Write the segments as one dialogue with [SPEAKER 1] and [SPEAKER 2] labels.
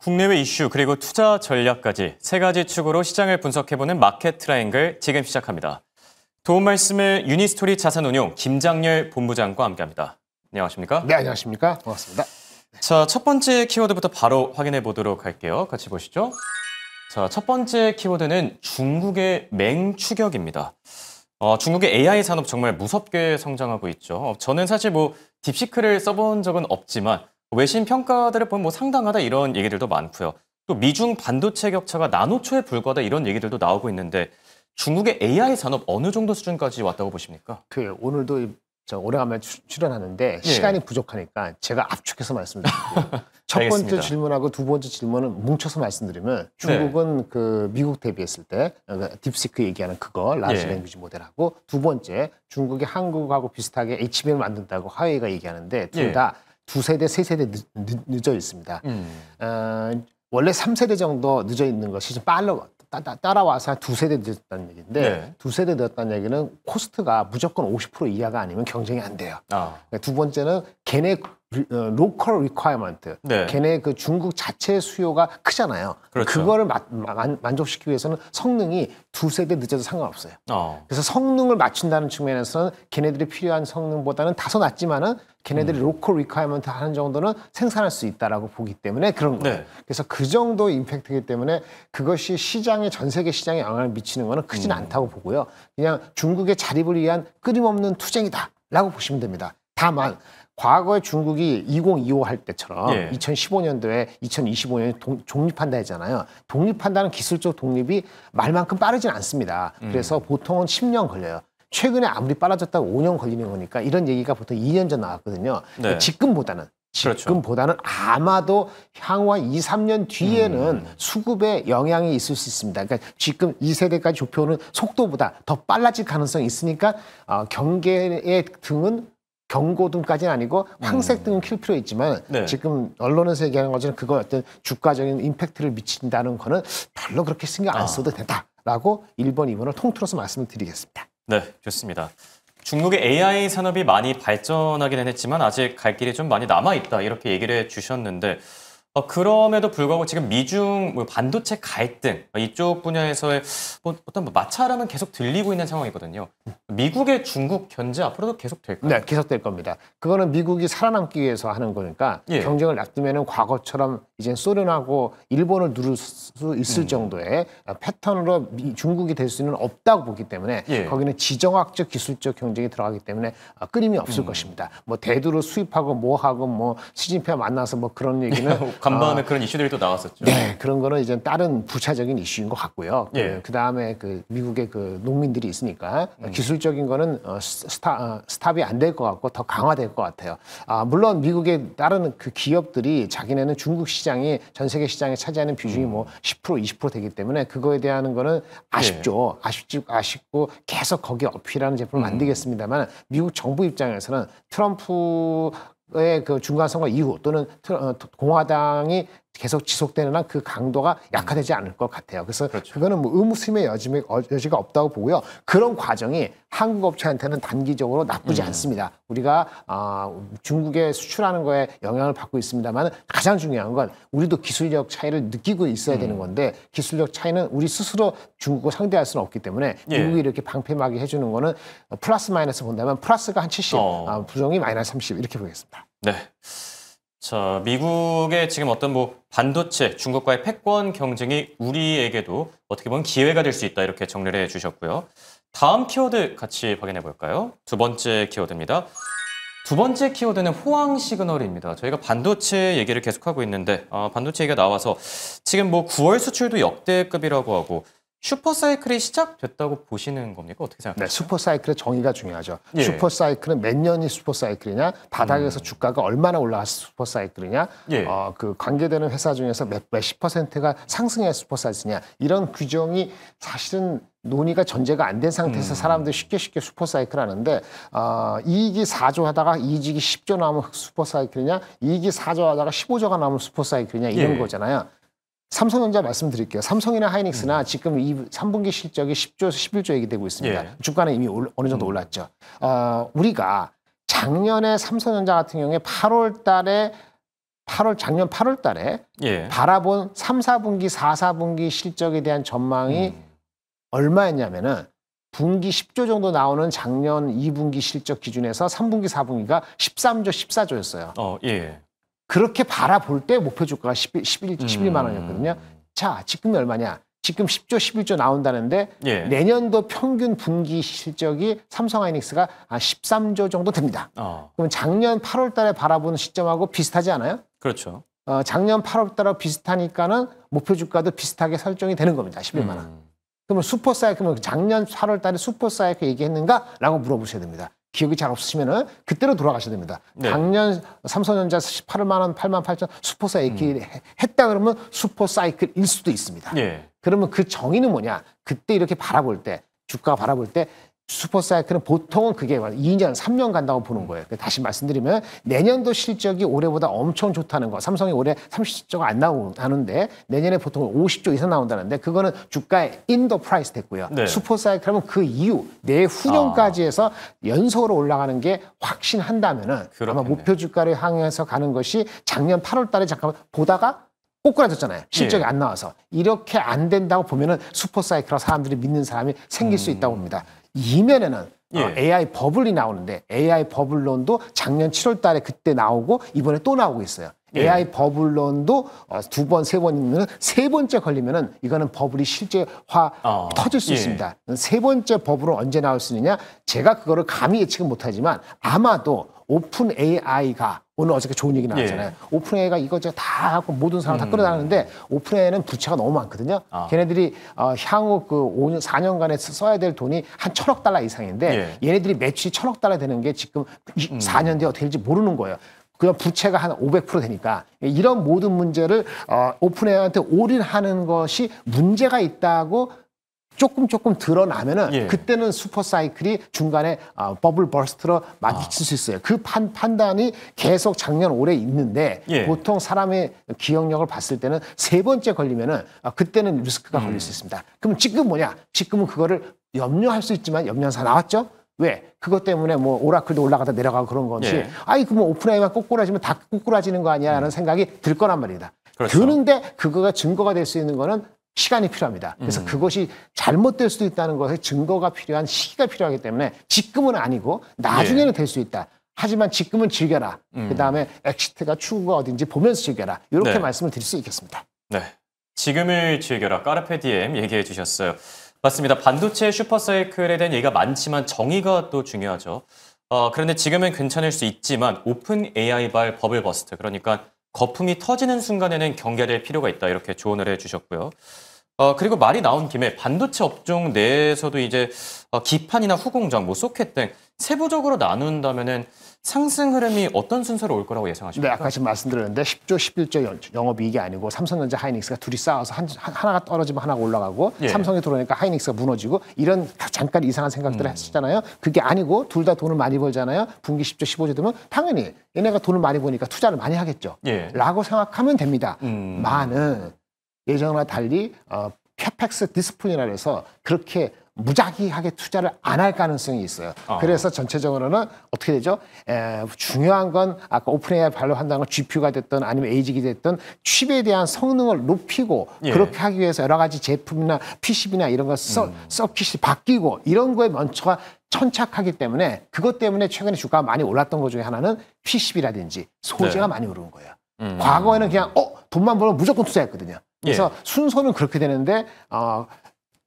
[SPEAKER 1] 국내외 이슈 그리고 투자 전략까지 세 가지 축으로 시장을 분석해보는 마켓 트라이앵글 지금 시작합니다. 도움 말씀을 유니스토리 자산운용 김장렬 본부장과 함께합니다. 안녕하십니까?
[SPEAKER 2] 네, 안녕하십니까? 반갑습니다.
[SPEAKER 1] 자, 첫 번째 키워드부터 바로 확인해 보도록 할게요. 같이 보시죠. 자, 첫 번째 키워드는 중국의 맹추격입니다. 중국의 AI 산업 정말 무섭게 성장하고 있죠. 저는 사실 딥시크를 써본 적은 없지만 외신 평가들을 보면 상당하다 이런 얘기들도 많고요. 또 미중 반도체 격차가 나노초에 불과하다 이런 얘기들도 나오고 있는데 중국의 AI 산업 어느 정도 수준까지 왔다고 보십니까?
[SPEAKER 2] 오늘도 오래간만에 출연하는데 시간이 부족하니까 제가 압축해서 말씀드릴게요. 첫 번째 질문하고 두 번째 질문은 뭉쳐서 말씀드리면 중국은 미국 대비했을 때 딥시크 얘기하는 그거 라지 랭귀지 모델하고 두 번째 중국이 한국하고 비슷하게 HBM을 만든다고 화웨이가 얘기하는데 둘 다 두 세대, 세 세대 늦어 있습니다. 원래 3세대 정도 늦어 있는 것이 좀 따라와서 한 두 세대 늦었다는 얘기인데 두 세대 늦었다는 얘기는 코스트가 무조건 50% 이하가 아니면 경쟁이 안 돼요. 두 번째는 걔네 로컬 리ኳ어먼트, 걔네 중국 자체 수요가 크잖아요. 그렇죠. 그거를 만족시키기 위해서는 성능이 두 세대 늦어도 상관없어요. 그래서 성능을 맞춘다는 측면에서는 걔네들이 필요한 성능보다는 다소 낮지만은 걔네들이 로컬 리ኳ어먼트 하는 정도는 생산할 수 있다라고 보기 때문에 그런 거예요. 그래서 그 정도 임팩트이기 때문에 그것이 전 세계 시장에 영향을 미치는 거는 크지는 않다고 보고요. 그냥 중국의 자립을 위한 끊임없는 투쟁이다라고 보시면 됩니다. 다만 과거에 중국이 2025 할 때처럼 2015년도에 2025년에 독립한다 했잖아요. 독립한다는 기술적 독립이 말만큼 빠르진 않습니다. 그래서 보통은 10년 걸려요. 최근에 아무리 빨라졌다고 5년 걸리는 거니까 이런 얘기가 보통 2년 전 나왔거든요. 지금보다는 아마도 향후 한 2, 3년 뒤에는 수급에 영향이 있을 수 있습니다. 그러니까 지금 2세대까지 좁혀오는 속도보다 더 빨라질 가능성이 있으니까 경계의 등은 경고등까지는 아니고 황색등은 킬 필요 있지만 지금 언론에서 얘기하는 것처럼 그거 어떤 주가적인 임팩트를 미친다는 거는 별로 그렇게 신경 안 써도 된다라고 1번, 2번을 통틀어서 말씀을 드리겠습니다.
[SPEAKER 1] 네, 좋습니다. 중국의 AI 산업이 많이 발전하기는 했지만 아직 갈 길이 좀 많이 남아있다 이렇게 얘기를 해주셨는데 그럼에도 불구하고 지금 미중 반도체 갈등 이쪽 분야에서의 어떤 마찰함은 계속 들리고 있는 상황이거든요. 미국의 중국 견제 앞으로도 계속 될까요?
[SPEAKER 2] 네, 계속될 겁니다. 그거는 미국이 살아남기 위해서 하는 거니까 경쟁을 놔두면은 과거처럼 이제 소련하고 일본을 누를 수 있을 정도의 패턴으로 중국이 될 수는 없다고 보기 때문에 거기는 지정학적 기술적 경쟁이 들어가기 때문에 끊임이 없을 것입니다. 대두로 수입하고 뭐하고 시진핑 만나서 그런 얘기는
[SPEAKER 1] 간밤에 그런 이슈들이 또 나왔었죠.
[SPEAKER 2] 네, 그런 거는 이제 다른 부차적인 이슈인 것 같고요. 그 다음에 미국의 농민들이 있으니까 기술적인 거는 스탑이 안 될 것 같고 더 강화될 것 같아요. 물론 미국의 다른 기업들이 자기네는 중국 시장이 전 세계 시장에 차지하는 비중이 10%, 20% 되기 때문에 그거에 대한 거는 아쉽죠. 아쉽고 계속 거기에 어필하는 제품을 만들겠습니다만 미국 정부 입장에서는 트럼프의 중간 선거 이후 또는 공화당이 계속 지속되는 한 그 강도가 약화되지 않을 것 같아요. 그래서 그거는 의무심의 여지가 없다고 보고요. 그런 과정이 한국 업체한테는 단기적으로 나쁘지 않습니다. 우리가 중국에 수출하는 거에 영향을 받고 있습니다만 가장 중요한 건 우리도 기술력 차이를 느끼고 있어야 되는 건데 기술력 차이는 우리 스스로 중국과 상대할 수는 없기 때문에 미국이 이렇게 방패막이 해주는 거는 플러스 마이너스 본다면 플러스가 한 70, 부정이 마이너스 30 이렇게 보겠습니다.
[SPEAKER 1] 네. 자, 미국의 지금 어떤 반도체, 중국과의 패권 경쟁이 우리에게도 어떻게 보면 기회가 될 수 있다 이렇게 정리를 해주셨고요. 다음 키워드 같이 확인해 볼까요? 두 번째 키워드입니다. 두 번째 키워드는 호황 시그널입니다. 저희가 반도체 얘기를 계속하고 있는데 반도체 얘기가 나와서 지금 9월 수출도 역대급이라고 하고 슈퍼사이클이 시작됐다고 보시는 겁니까? 어떻게 생각하세요?
[SPEAKER 2] 네, 슈퍼사이클의 정의가 중요하죠. 슈퍼사이클은 몇 년이 슈퍼사이클이냐, 바닥에서 주가가 얼마나 올라가서 슈퍼사이클이냐, 관계되는 회사 중에서 몇십 %가 상승해야 슈퍼사이클이냐 이런 규정이 사실은 논의가 전제가 안 된 상태에서 사람들이 쉽게 슈퍼사이클 하는데 이익이 4조 하다가 이익이 10조 나오면 슈퍼사이클이냐, 이익이 4조 하다가 15조가 나오면 슈퍼사이클이냐 이런 거잖아요. 삼성전자 말씀드릴게요. 삼성이나 하이닉스나 지금 이 3분기 실적이 10조에서 11조 얘기되고 있습니다. 주가는 이미 어느 정도 올랐죠. 우리가 작년에 삼성전자 같은 경우에 8월 달에 작년 8월 달에
[SPEAKER 1] 예.
[SPEAKER 2] 바라본 3, 4분기, 4, 4분기 실적에 대한 전망이 얼마였냐면은 분기 10조 정도 나오는 작년 2분기 실적 기준에서 3분기, 4분기가 13조, 14조였어요.
[SPEAKER 1] 예.
[SPEAKER 2] 그렇게 바라볼 때 목표 주가가 11만 원이었거든요. 자, 지금이 얼마냐? 지금 10조, 11조 나온다는데
[SPEAKER 1] 예.
[SPEAKER 2] 내년도 평균 분기 실적이 삼성하이닉스가 13조 정도 됩니다. 그럼 작년 8월 달에 바라보는 시점하고 비슷하지 않아요?
[SPEAKER 1] 그렇죠.
[SPEAKER 2] 작년 8월 달하고 비슷하니까는 목표 주가도 비슷하게 설정이 되는 겁니다. 11만 원. 그러면 슈퍼사이클, 작년 8월 달에 슈퍼사이클 얘기했는가? 라고 물어보셔야 됩니다. 기억이 잘 없으시면은 그때로 돌아가셔야 됩니다.
[SPEAKER 1] 네. 작년
[SPEAKER 2] 삼성전자 18만 원, 8만 8천 슈퍼사이클 했다 그러면 슈퍼사이클일 수도 있습니다.
[SPEAKER 1] 예.
[SPEAKER 2] 그러면 그 정의는 뭐냐? 그때 이렇게 바라볼 때, 주가가 바라볼 때 슈퍼사이클은 보통은 그게 2년, 3년 간다고 보는 거예요. 다시 말씀드리면 내년도 실적이 올해보다 엄청 좋다는 거. 삼성이 올해 30조가 안 나오는데 내년에 보통 50조 이상 나온다는데 그거는 주가의 인더 프라이스 됐고요.
[SPEAKER 1] 네.
[SPEAKER 2] 슈퍼사이클은 그 이후 내후년까지 해서 연속으로 올라가는 게 확신한다면은 아마 목표 주가를 향해서 가는 것이 작년 8월 달에 잠깐 보다가 꼬꾸라졌잖아요. 실적이 안 나와서. 이렇게 안 된다고 보면은 슈퍼사이클로 사람들이 믿는 사람이 생길 수 있다고 봅니다. 이면에는 AI 버블이 나오는데 AI 버블론도 작년 7월 달에 그때 나오고 이번에 또 나오고 있어요. AI 버블론도 두 번, 세 번 있는 세 번째 걸리면은 이거는 버블이 실제화 터질 수 있습니다. 세 번째 버블은 언제 나올 수 있느냐? 제가 그거를 감히 예측은 못하지만 아마도 오픈 AI가 오늘 어저께 좋은 얘기 나왔잖아요. 오픈 AI가 이거저거 다 하고 모든 사람 다 끌어다니는데 오픈 AI는 부채가 너무 많거든요. 걔네들이 향후 그 5년, 4년간에 써야 될 돈이 한 1,000억 달러 이상인데 얘네들이 매출이 1,000억 달러 되는 게 지금 4년 뒤에 어떻게 될지 모르는 거예요. 그냥 부채가 한 500% 되니까 이런 모든 문제를 오픈 AI한테 올인하는 것이 문제가 있다고 조금 드러나면은 그때는 슈퍼사이클이 중간에 버블 버스트로 맞출 수 있어요. 그 판단이 계속 작년 올해 있는데 보통 사람의 기억력을 봤을 때는 세 번째 걸리면은 그때는 리스크가 걸릴 수 있습니다. 그럼 지금 뭐냐? 지금은 그거를 염려할 수 있지만 염려사 나왔죠? 왜? 그것 때문에 뭐 오라클도 올라가다 내려가고 그런 것이 아이 그러면 오픈AI만 꼬꾸라지면 다 꼬꾸라지는 거 아니야? 라는 생각이 들 거란 말이다.
[SPEAKER 1] 그렇죠.
[SPEAKER 2] 드는데 그거가 증거가 될 수 있는 거는 시간이 필요합니다. 그래서 그것이 잘못될 수도 있다는 것에 증거가 필요한 시기가 필요하기 때문에 지금은 아니고 나중에는 될 수 있다. 하지만 지금은 즐겨라. 그다음에 엑시트가 추구가 어딘지 보면서 즐겨라. 이렇게 말씀을 드릴 수 있겠습니다.
[SPEAKER 1] 네, 지금을 즐겨라. 까르페디엠 얘기해 주셨어요. 맞습니다. 반도체 슈퍼사이클에 대한 얘기가 많지만 정의가 또 중요하죠. 그런데 지금은 괜찮을 수 있지만 오픈 AI발 버블 버스트, 그러니까 거품이 터지는 순간에는 경계될 필요가 있다. 이렇게 조언을 해주셨고요. 그리고 말이 나온 김에 반도체 업종 내에서도 이제 기판이나 후공정, 뭐 소켓 등 세부적으로 나눈다면은 상승 흐름이 어떤 순서로 올 거라고 예상하십니까?
[SPEAKER 2] 네, 아까 지금 말씀드렸는데 10조, 11조 영업이익이 아니고 삼성전자, 하이닉스가 둘이 싸워서 하나가 떨어지면 하나가 올라가고 삼성이 들어오니까 하이닉스가 무너지고 이런 잠깐 이상한 생각들을 했었잖아요. 그게 아니고 둘 다 돈을 많이 벌잖아요. 분기 10조, 15조 되면 당연히 얘네가 돈을 많이 버니까 투자를 많이 하겠죠. 라고 생각하면 됩니다. 많은 예전과 달리 캐펙스 디스플레이라 해서 그렇게 무작위하게 투자를 안 할 가능성이 있어요. 그래서 전체적으로는 어떻게 되죠? 중요한 건 아까 오픈AI 발로한다는 건 GPU가 됐든 아니면 AGI 됐든 칩에 대한 성능을 높이고 그렇게 하기 위해서 여러 가지 제품이나 PCB나 이런 거 서킷이 바뀌고 이런 거에 먼저가 천착하기 때문에 그것 때문에 최근에 주가가 많이 올랐던 것 중에 하나는 PCB라든지 소재가 많이 오른 거예요. 과거에는 그냥 돈만 벌면 무조건 투자했거든요. 그래서 순서는 그렇게 되는데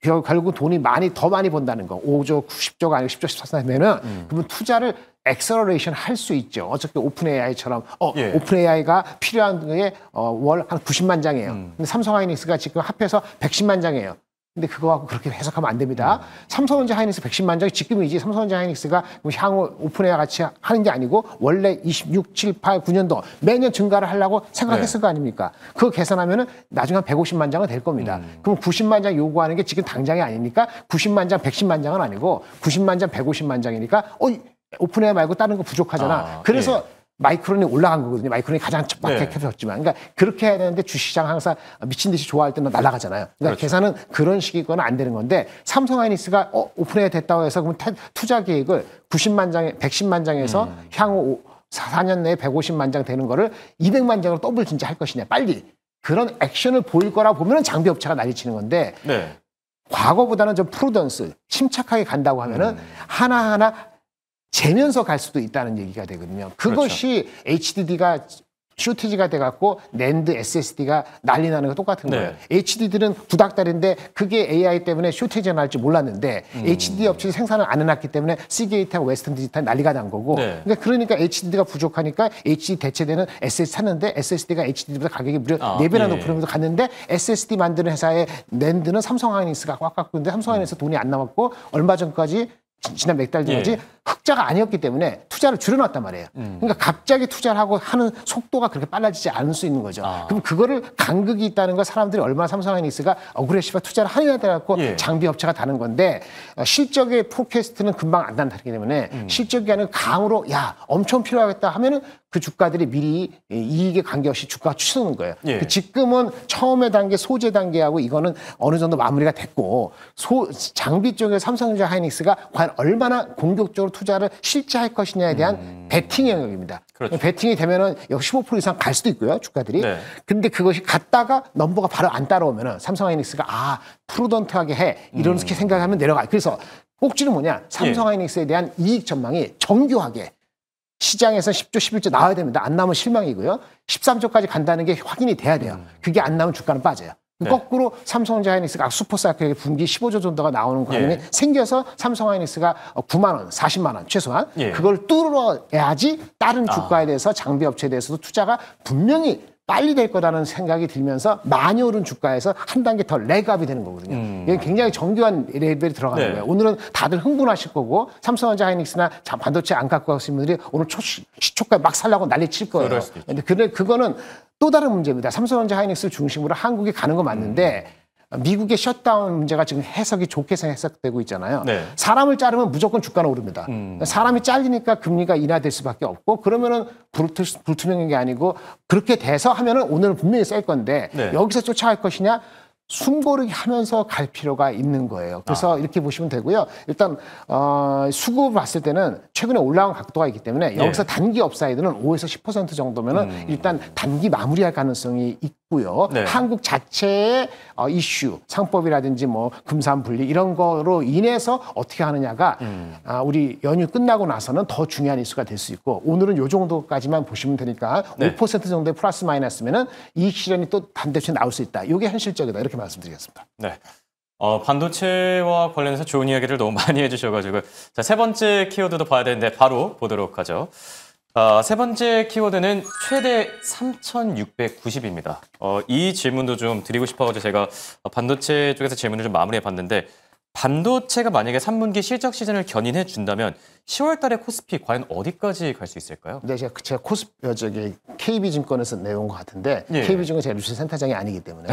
[SPEAKER 2] 결국 돈이 더 많이 번다는 거. 5조, 10조가 아니고 10조, 14조 되면은 그러면 투자를 엑셀러레이션 할 수 있죠. 어차피 오픈 AI처럼 오픈 AI가 필요한 게 월 한 90만 장이에요. 근데 삼성 하이닉스가 지금 합해서 110만 장이에요. 근데 그거하고 그렇게 해석하면 안 됩니다. 삼성전자 하이닉스 110만 장이 지금이지 삼성전자 하이닉스가 향후 오픈 AI 같이 하는 게 아니고 원래 26, 7, 8, 9년도 매년 증가를 하려고 생각했을 거 아닙니까? 그거 계산하면은 나중에 한 150만 장은 될 겁니다. 그럼 90만 장 요구하는 게 지금 당장이 아니니까 90만 장, 110만 장은 아니고 90만 장, 150만 장이니까 오픈 AI 말고 다른 거 부족하잖아. 그래서 마이크론이 올라간 거거든요. 마이크론이 가장 막혔지만. 그러니까 그렇게 해야 되는데 주시장 항상 미친 듯이 좋아할 때는 날아가잖아요. 그러니까 계산은 그런 식이거나 안 되는 건데 삼성 하이닉스가 오픈AI 됐다고 해서 그럼 투자 계획을 90만 장에 110만 장에서 향후 4년 내에 150만 장 되는 거를 200만 장으로 더블 진짜 할 것이냐, 빨리. 그런 액션을 보일 거라 보면은 장비업체가 난리치는 건데,
[SPEAKER 1] 네.
[SPEAKER 2] 과거보다는 좀 프루던스, 침착하게 간다고 하면은 하나하나 재면서 갈 수도 있다는 얘기가 되거든요. 그것이 그렇죠. HDD가 쇼티지가 돼갖고 낸드, SSD가 난리 나는 거 똑같은 거예요.
[SPEAKER 1] 네.
[SPEAKER 2] HDD는 구닥다리인데 그게 AI 때문에 쇼티지가 날 줄 몰랐는데 HDD 업체들이 생산을 안 해놨기 때문에 시게이트하고 웨스턴 디지털 난리가 난 거고
[SPEAKER 1] 네.
[SPEAKER 2] 그러니까 HDD가 부족하니까 HDD 대체되는 SSD 샀는데 SSD가 HDD보다 가격이 무려 4배나 높은 정도 갔는데 SSD 만드는 회사의 낸드는 삼성하이닉스가 꽉 갖고 있는데 삼성하이닉스 돈이 안 남았고 얼마 전까지 지난 몇 달 전까지 흑자가 아니었기 때문에 투자를 줄여놨단 말이에요. 그러니까 갑자기 투자를 하고 하는 속도가 그렇게 빨라지지 않을 수 있는 거죠. 그럼 그거를 간극이 있다는 걸 사람들이 얼마나 삼성하이닉스가 어그레시브한 투자를 하느냐에 따라 갖고 장비 업체가 다른 건데 실적의 포캐스트는 금방 안 난다기 때문에 실적이 아니라 감으로 야 엄청 필요하겠다 하면은 그 주가들이 미리 이익에 관계없이 주가가 추스는 거예요. 지금은 처음에 단계 소재 단계하고 이거는 어느 정도 마무리가 됐고 장비 쪽에 삼성전자 하이닉스가 과연 얼마나 공격적으로 투자를 실제 할 것이냐에 대한 베팅 영역입니다. 그렇죠. 베팅이 되면은 역시 15% 이상 갈 수도 있고요, 주가들이. 네. 근데 그것이 갔다가 넘버가 바로 안 따라오면은 삼성하이닉스가 프루던트하게 해 이렇게 생각하면 내려가. 그래서 꼭지는 뭐냐? 삼성하이닉스에 대한 이익 전망이 정교하게 시장에서 10조, 11조 나와야 됩니다. 안 나오면 실망이고요. 13조까지 간다는 게 확인이 돼야 돼요. 그게 안 나오면 주가는 빠져요. 네. 거꾸로 삼성전자 하이닉스가 슈퍼사이클 분기 15조 정도가 나오는 과정이 생겨서 삼성 하이닉스가 9만 원, 40만 원 최소한 그걸 뚫어야지 다른 주가에 대해서 장비 업체에 대해서도 투자가 분명히 빨리 될 거라는 생각이 들면서 많이 오른 주가에서 한 단계 더 레그업이 되는 거거든요. 이게 굉장히 정교한 레벨이 들어가는 거예요. 오늘은 다들 흥분하실 거고 삼성전자 하이닉스나 반도체 안 갖고 가신 분들이 오늘 시초가 막 살라고 난리 칠 거예요. 근데 그거는 또 다른 문제입니다. 삼성전자 하이닉스를 중심으로 한국에 가는 거 맞는데 미국의 셔트다운 문제가 지금 해석이 좋게 해석되고 있잖아요. 네. 사람을 자르면 무조건 주가는 오릅니다. 사람이 잘리니까 금리가 인하될 수밖에 없고 그러면은 불투명한 게 아니고 그렇게 돼서 하면은 오늘은 분명히 셀 건데 여기서 쫓아갈 것이냐? 숨고르기 하면서 갈 필요가 있는 거예요. 그래서 이렇게 보시면 되고요. 일단 수급을 봤을 때는 최근에 올라온 각도가 있기 때문에 여기서 단기 업사이드는 5에서 10% 정도면은 일단 단기 마무리할 가능성이 있고요. 한국 자체의 이슈, 상법이라든지 뭐 금산 분리 이런 거로 인해서 어떻게 하느냐가 우리 연휴 끝나고 나서는 더 중요한 이슈가 될 수 있고 오늘은 요 정도까지만 보시면 되니까 5% 정도의 플러스 마이너스면은 이익 실현이 또 반대로 나올 수 있다. 이게 현실적이다. 이렇게 말씀드리겠습니다.
[SPEAKER 1] 네. 반도체와 관련해서 좋은 이야기를 너무 많이 해주셔가지고 자, 세 번째 키워드도 봐야 되는데 바로 보도록 하죠. 세 번째 키워드는 최대 3,690입니다. 이 질문도 좀 드리고 싶어가지고 제가 반도체 쪽에서 질문을 좀 마무리해봤는데 반도체가 만약에 3분기 실적 시즌을 견인해 준다면 10월 달에 코스피 과연 어디까지 갈 수 있을까요?
[SPEAKER 2] 네, 제가 KB증권에서 내온 것 같은데 KB증권 제가 뉴스 센터장이 아니기 때문에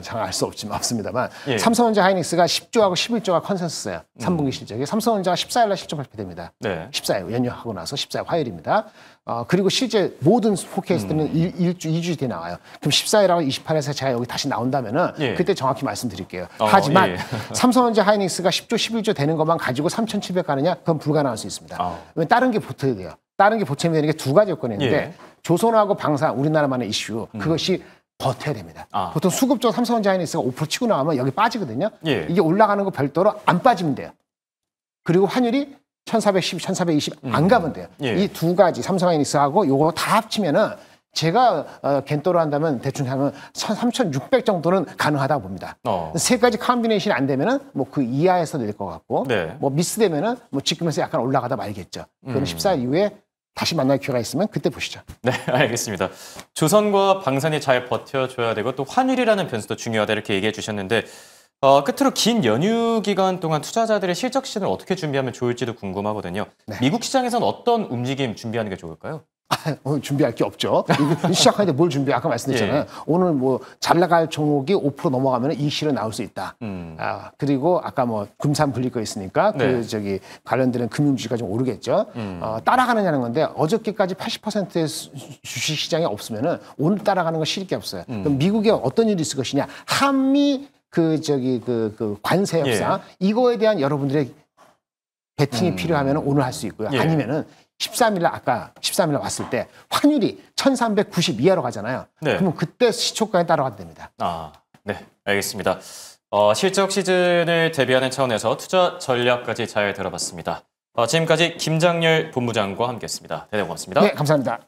[SPEAKER 2] 잘 알 수 없습니다만 삼성전자 하이닉스가 10조하고 11조가 컨센서스예요. 3분기 실적이. 삼성전자가 14일 날 실적 발표됩니다. 14일 연휴하고 나서 14일 화요일입니다. 그리고 실제 모든 포캐스트는 2주 뒤에 나와요. 그럼 14일하고 28일에서 제가 여기 다시 나온다면은 그때 정확히 말씀드릴게요. 하지만 삼성전자 하이닉스가 10조, 11조 되는 것만 가지고 3,700 가느냐? 그건 불가능할 수 있습니다. 왜냐면 다른 게 붙어야 돼요. 다른 게 보탬이 되는 게 두 가지 요건이 있는데 조선하고 방산, 우리나라만의 이슈 그것이 버텨야 됩니다. 보통 수급적 삼성전자 하이닉스가 5% 치고 나오면 여기 빠지거든요. 이게 올라가는 거 별도로 안 빠지면 돼요. 그리고 환율이 1410, 1420 안 가면 돼요. 이 두 가지 삼성하이닉스하고 요거 다 합치면은 제가 겐또로 한다면 대충 하면 3,600 정도는 가능하다고 봅니다. 세 가지 컴비네이션이 안 되면은 뭐 그 이하에서 낼 것 같고 뭐 미스되면은 뭐 지금에서 약간 올라가다 말겠죠. 그건 14일 이후에 다시 만날 기회가 있으면 그때 보시죠.
[SPEAKER 1] 네, 알겠습니다. 조선과 방산이 잘 버텨줘야 되고 또 환율이라는 변수도 중요하다 이렇게 얘기해 주셨는데 끝으로 긴 연휴 기간 동안 투자자들의 실적 시즌을 어떻게 준비하면 좋을지도 궁금하거든요. 미국 시장에서는 어떤 움직임 준비하는 게 좋을까요?
[SPEAKER 2] 오늘 준비할 게 없죠. 시작하는데 뭘 준비해? 아까 말씀드렸잖아요. 오늘 뭐 잘 나갈 종목이 5% 넘어가면 이익 실현 나올 수 있다. 그리고 아까 뭐 금산 불릴 거 있으니까 관련되는 금융주가 좀 오르겠죠. 따라가느냐는 건데 어저께까지 80%의 주식 시장이 없으면은 오늘 따라가는 건 실익이 없어요. 그럼 미국에 어떤 일이 있을 것이냐? 한미 관세 협상 이거에 대한 여러분들의 베팅이 필요하면 오늘 할 수 있고요. 아니면은 13일 날 아까 13일 날 왔을 때 환율이 1390 이하로 가잖아요.
[SPEAKER 1] 네.
[SPEAKER 2] 그러면 그때 시초가에 따라가야 됩니다.
[SPEAKER 1] 아, 네, 알겠습니다. 실적 시즌을 대비하는 차원에서 투자 전략까지 잘 들어봤습니다. 지금까지 김장렬 본부장과 함께했습니다. 대단히 고맙습니다.
[SPEAKER 2] 네, 감사합니다.